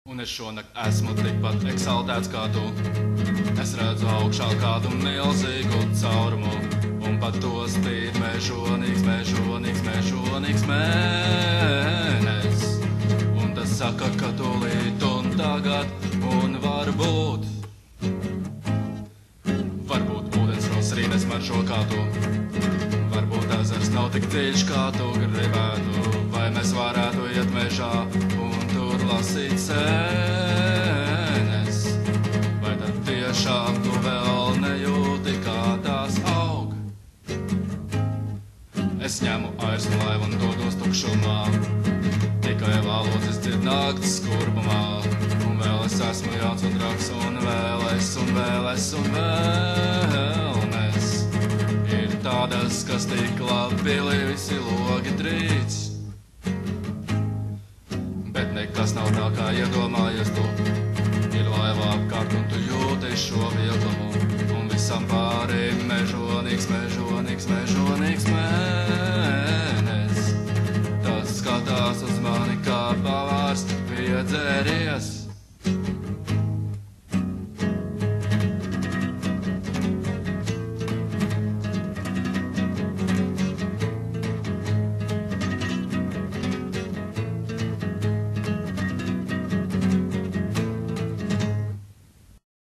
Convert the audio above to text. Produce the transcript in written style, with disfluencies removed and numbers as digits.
Un es šonakt esmu tikpat eksaltēts kā tu. Es redzu augšā kādu milzīgu caurumu, un pat to spīd mežonīgs, mežonīgs, mežonīgs mēnes. Un tas saka, ka tūlīt un tagad, un varbūt ūdensros rīt nesmaržo kā tu. Varbūt ezers nav tik dziļš, kā tu gribētu, vai mēs varētu iet mežā un tur lasīt sēnes. Vai tad tiešām tu vēl nejūti, kā tās aug? Es ņemu airsmu laivu un dodos tukšumā, tikai valodzes dzird nakts skurbumā. Un vēl es esmu jauns un draugs, un vēl es, un vēl es, un vēl mēs. Ir tādas, kas tik labi visi logi trīc, bet nekas nav tā, kā iedomājies tu. Ir laivā apkārt un tu jūti šo vieglumu, un visam pāri mežonīgs, mežonīgs, mežonīgs mēnes. Tas skatās uz mani kā pavārs piedzēries.